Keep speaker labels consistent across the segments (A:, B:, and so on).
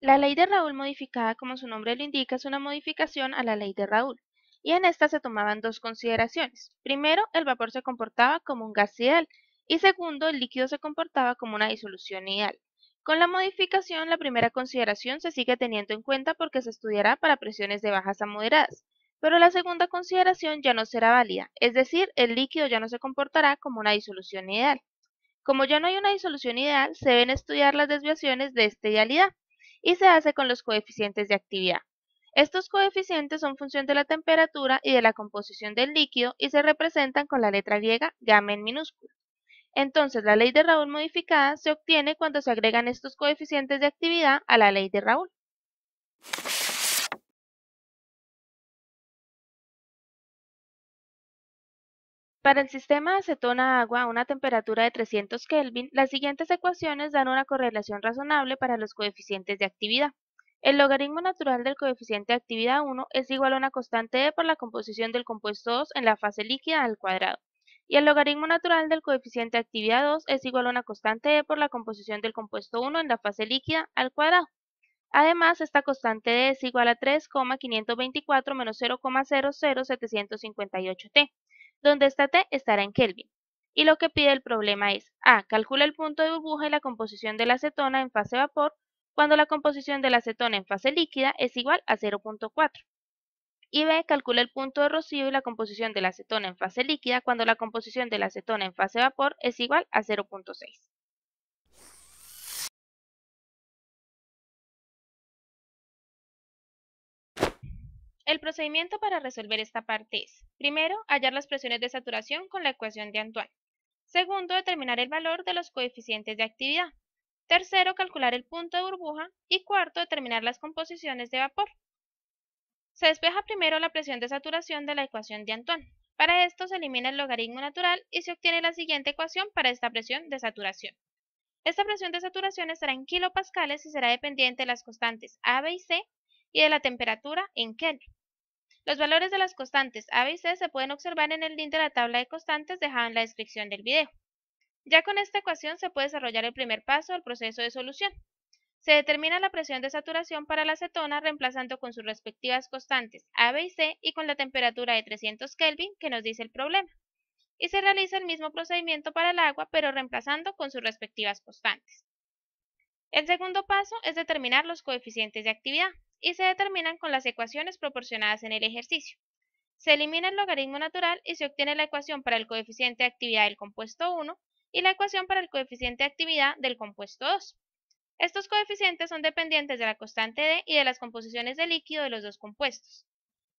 A: La ley de Raoul modificada, como su nombre lo indica, es una modificación a la ley de Raoul, y en esta se tomaban dos consideraciones. Primero, el vapor se comportaba como un gas ideal, y segundo, el líquido se comportaba como una disolución ideal. Con la modificación, la primera consideración se sigue teniendo en cuenta porque se estudiará para presiones de bajas a moderadas, pero la segunda consideración ya no será válida, es decir, el líquido ya no se comportará como una disolución ideal. Como ya no hay una disolución ideal, se deben estudiar las desviaciones de esta idealidad, y se hace con los coeficientes de actividad. Estos coeficientes son función de la temperatura y de la composición del líquido y se representan con la letra griega gamma en minúscula. Entonces, la ley de Raoul modificada se obtiene cuando se agregan estos coeficientes de actividad a la ley de Raoul. Para el sistema acetona-agua a una temperatura de 300 Kelvin, las siguientes ecuaciones dan una correlación razonable para los coeficientes de actividad. El logaritmo natural del coeficiente de actividad 1 es igual a una constante e por la composición del compuesto 2 en la fase líquida al cuadrado. Y el logaritmo natural del coeficiente de actividad 2 es igual a una constante e por la composición del compuesto 1 en la fase líquida al cuadrado. Además, esta constante d es igual a 3,524 menos 0,00758 t, donde esta t estará en Kelvin. Y lo que pide el problema es A. Calcula el punto de burbuja y la composición de la acetona en fase vapor cuando la composición de la acetona en fase líquida es igual a 0,4. Y B. Calcula el punto de rocío y la composición de la acetona en fase líquida cuando la composición de la acetona en fase vapor es igual a 0,6. El procedimiento para resolver esta parte es, primero, hallar las presiones de saturación con la ecuación de Antoine. Segundo, determinar el valor de los coeficientes de actividad. Tercero, calcular el punto de burbuja. Y cuarto, determinar las composiciones de vapor. Se despeja primero la presión de saturación de la ecuación de Antoine. Para esto se elimina el logaritmo natural y se obtiene la siguiente ecuación para esta presión de saturación. Esta presión de saturación estará en kilopascales y será dependiente de las constantes A, B y C y de la temperatura en Kelvin. Los valores de las constantes A, B y C se pueden observar en el link de la tabla de constantes dejada en la descripción del video. Ya con esta ecuación se puede desarrollar el primer paso del proceso de solución. Se determina la presión de saturación para la acetona reemplazando con sus respectivas constantes A, B y C y con la temperatura de 300 Kelvin que nos dice el problema. Y se realiza el mismo procedimiento para el agua pero reemplazando con sus respectivas constantes. El segundo paso es determinar los coeficientes de actividad y se determinan con las ecuaciones proporcionadas en el ejercicio. Se elimina el logaritmo natural y se obtiene la ecuación para el coeficiente de actividad del compuesto 1 y la ecuación para el coeficiente de actividad del compuesto 2. Estos coeficientes son dependientes de la constante D y de las composiciones de líquido de los dos compuestos.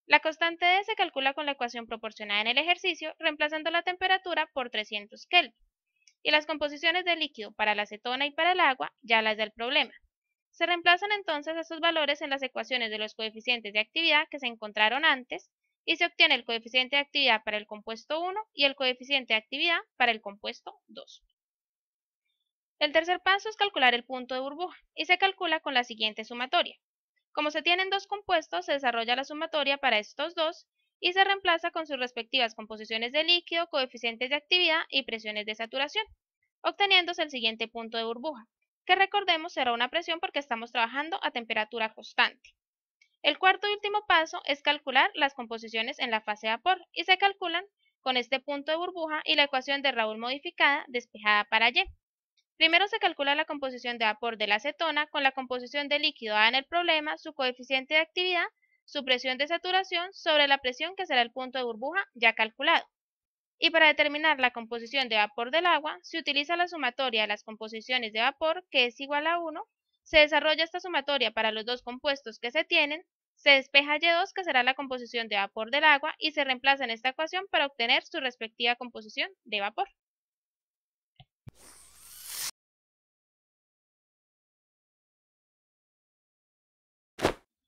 A: La constante D se calcula con la ecuación proporcionada en el ejercicio, reemplazando la temperatura por 300 Kelvin, y las composiciones de líquido para la acetona y para el agua ya las del problema. Se reemplazan entonces estos valores en las ecuaciones de los coeficientes de actividad que se encontraron antes y se obtiene el coeficiente de actividad para el compuesto 1 y el coeficiente de actividad para el compuesto 2. El tercer paso es calcular el punto de burbuja y se calcula con la siguiente sumatoria. Como se tienen dos compuestos, se desarrolla la sumatoria para estos dos y se reemplaza con sus respectivas composiciones de líquido, coeficientes de actividad y presiones de saturación, obteniéndose el siguiente punto de burbuja, que recordemos será una presión porque estamos trabajando a temperatura constante. El cuarto y último paso es calcular las composiciones en la fase vapor y se calculan con este punto de burbuja y la ecuación de Raoul modificada despejada para Y. Primero se calcula la composición de vapor de la acetona con la composición de líquido A en el problema, su coeficiente de actividad, su presión de saturación sobre la presión que será el punto de burbuja ya calculado. Y para determinar la composición de vapor del agua, se utiliza la sumatoria de las composiciones de vapor, que es igual a 1, se desarrolla esta sumatoria para los dos compuestos que se tienen, se despeja Y2, que será la composición de vapor del agua, y se reemplaza en esta ecuación para obtener su respectiva composición de vapor.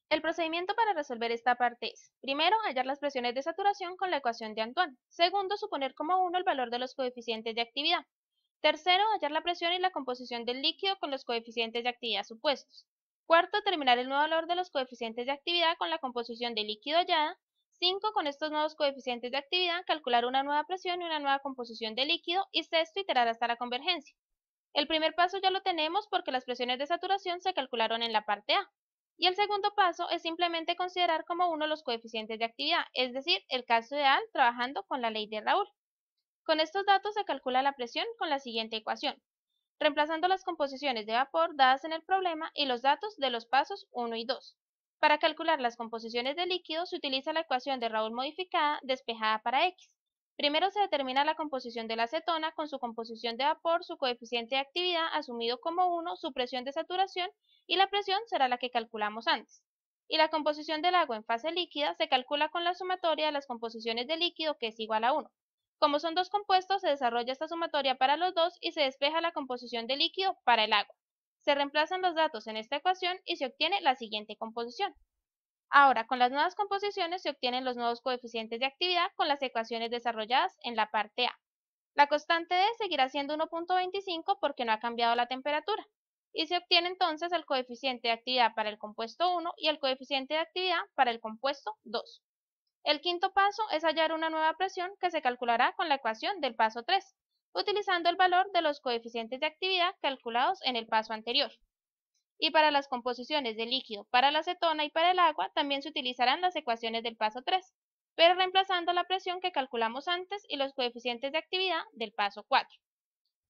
A: El procedimiento para resolver esta parte es, primero, hallar las presiones de saturación con la ecuación de Antoine. Segundo, suponer como 1 el valor de los coeficientes de actividad. Tercero, hallar la presión y la composición del líquido con los coeficientes de actividad supuestos. Cuarto, determinar el nuevo valor de los coeficientes de actividad con la composición del líquido hallada. 5. Con estos nuevos coeficientes de actividad, calcular una nueva presión y una nueva composición de líquido. Y sexto, iterar hasta la convergencia. El primer paso ya lo tenemos porque las presiones de saturación se calcularon en la parte A. Y el segundo paso es simplemente considerar como uno los coeficientes de actividad, es decir, el caso ideal trabajando con la ley de Raoult. Con estos datos se calcula la presión con la siguiente ecuación, reemplazando las composiciones de vapor dadas en el problema y los datos de los pasos 1 y 2. Para calcular las composiciones de líquido se utiliza la ecuación de Raoult modificada despejada para X. Primero se determina la composición de la acetona con su composición de vapor, su coeficiente de actividad asumido como 1, su presión de saturación y la presión será la que calculamos antes. Y la composición del agua en fase líquida se calcula con la sumatoria de las composiciones de líquido que es igual a 1. Como son dos compuestos, se desarrolla esta sumatoria para los dos y se despeja la composición de líquido para el agua. Se reemplazan los datos en esta ecuación y se obtiene la siguiente composición. Ahora, con las nuevas composiciones se obtienen los nuevos coeficientes de actividad con las ecuaciones desarrolladas en la parte A. La constante D seguirá siendo 1.25 porque no ha cambiado la temperatura. Y se obtiene entonces el coeficiente de actividad para el compuesto 1 y el coeficiente de actividad para el compuesto 2. El quinto paso es hallar una nueva presión que se calculará con la ecuación del paso 3, utilizando el valor de los coeficientes de actividad calculados en el paso anterior. Y para las composiciones de líquido para la acetona y para el agua también se utilizarán las ecuaciones del paso 3, pero reemplazando la presión que calculamos antes y los coeficientes de actividad del paso 4.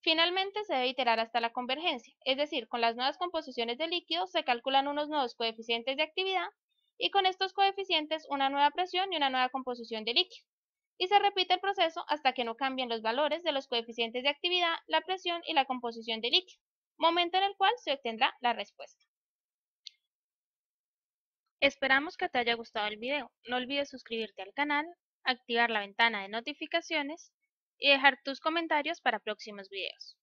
A: Finalmente se debe iterar hasta la convergencia, es decir, con las nuevas composiciones de líquido se calculan unos nuevos coeficientes de actividad y con estos coeficientes una nueva presión y una nueva composición de líquido. Y se repite el proceso hasta que no cambien los valores de los coeficientes de actividad, la presión y la composición de líquido, momento en el cual se obtendrá la respuesta. Esperamos que te haya gustado el video. No olvides suscribirte al canal, activar la ventana de notificaciones y dejar tus comentarios para próximos videos.